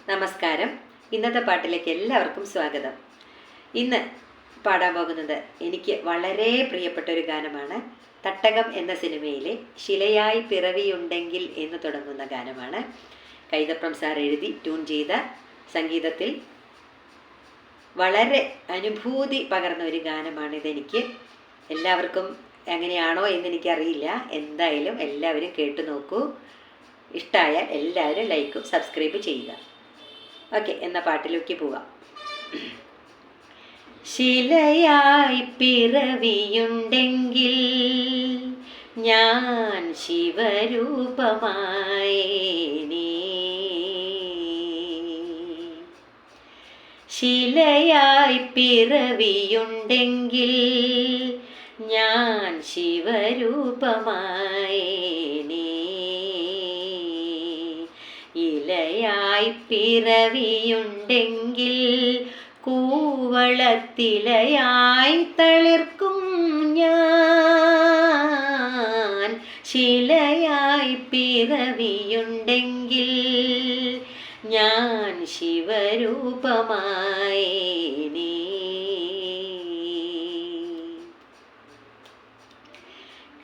നമസ്കാരം. ഇന്നത്തെ പാട്ടിലേക്ക് എല്ലാവർക്കും സ്വാഗതം. ഇന്ന് പാടാൻ പോകുന്നത് എനിക്ക് വളരെ പ്രിയപ്പെട്ട ഒരു ഗാനമാണ്. തട്ടകം എന്ന സിനിമയിലെ ശിലയായി പിറവിയുണ്ടെങ്കിൽ എന്ന് തുടങ്ങുന്ന ഗാനമാണ്. കൈതപ്രം സാർ എഴുതി ട്യൂൺ ചെയ്ത സംഗീതത്തിൽ വളരെ അനുഭൂതി പകർന്ന ഒരു ഗാനമാണിതെനിക്ക്. എല്ലാവർക്കും എങ്ങനെയാണോ എന്നെനിക്കറിയില്ല. എന്തായാലും എല്ലാവരും കേട്ടു നോക്കൂ. ഇഷ്ടമായാൽ എല്ലാവരും ലൈക്കും സബ്സ്ക്രൈബ് ചെയ്യുക. ഓക്കെ, എന്ന പാട്ടിലേക്ക് പോവാം. ശിലയായി പിറവിയുണ്ടെങ്കിൽ ഞാൻ ശിവരൂപമായേനേ. ശിലയായി പിറവിയുണ്ടെങ്കിൽ ഞാൻ ശിവരൂപമായേനേ. ഇലയായി പിറവിയുണ്ടെങ്കിൽ കൂവളത്തിലയായി തളിർക്കും ഞാൻ. ശിലയായി പിറവിയുണ്ടെങ്കിൽ ഞാൻ ശിവരൂപമായേനേ.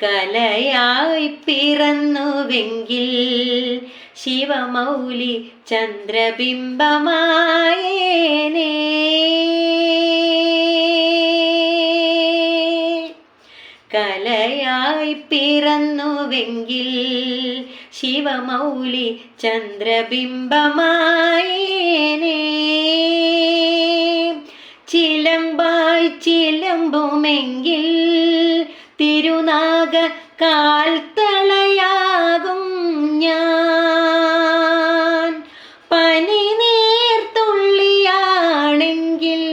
കലയായി പിറന്നുവെങ്കിൽ ശിവമൗലി ചന്ദ്രബിംബമായേനേ. കലയായി പിറന്നുവെങ്കിൽ ശിവമൗലി ചന്ദ്രബിംബമായേനേ. ചിലമ്പായി ചിലമ്പുമെങ്കിൽ തിരുനാഗ കാൽത്തളയാകും ഞാൻ. പനിനീർത്തുള്ളിയാണെങ്കിൽ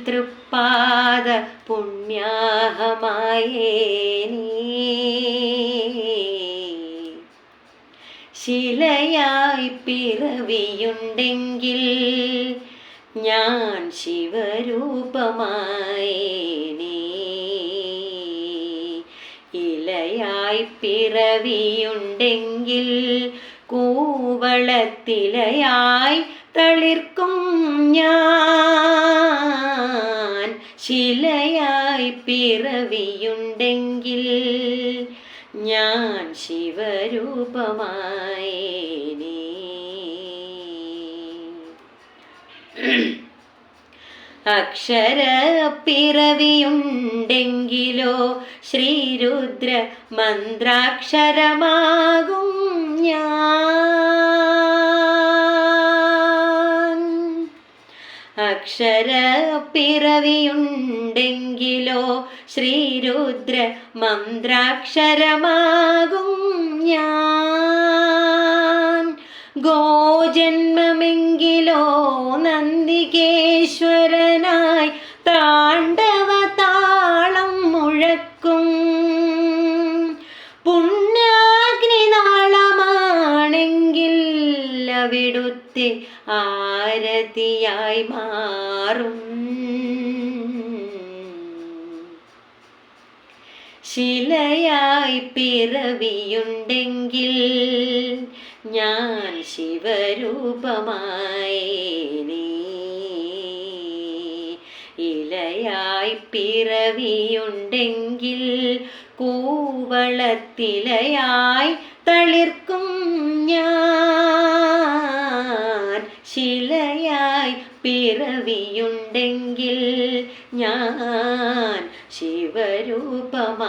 തൃപ്പാദ പുണ്യാഹമായേനേ. ശിലയായി പിറവിയുണ്ടെങ്കിൽ ഞാൻ ശിവരൂപമായേനേ. ഇലയായി പിറവിയുണ്ടെങ്കിൽ കൂവളത്തിലയായി തളിർക്കും ഞാൻ. ശിലയായി പിറവിയുണ്ടെങ്കിൽ ഞാൻ ശിവരൂപമായേനേ. അക്ഷര പിറവിയുണ്ടെങ്കിലോ ശ്രീരുദ്ര മന്ത്രാക്ഷരമാകും ഞാൻ. അക്ഷര പിറവിയുണ്ടെങ്കിലോ ശ്രീരുദ്ര മന്ത്രാക്ഷരമാകും ഞാൻ. ഗോജന്മമെങ്കിലോ നന്ദികേശ്വരനായി താണ്ഡവ താളം മുഴക്കും. പുണ്യാഗ്നിനാളമാണെങ്കിൽ അവിടുത്തെ ആരതിയായി മാറും. ശിലയായി പിറവിയുണ്ടെങ്കിൽ ഞാൻ ശിവരൂപമായേനേ. ഇലയായി പിറവിയുണ്ടെങ്കിൽ കൂവളത്തിലയായി തളിർക്കും ഞാൻ. ശിലയായി പിറവിയുണ്ടെങ്കിൽ ഞാൻ ശിവരൂപമായേനേ.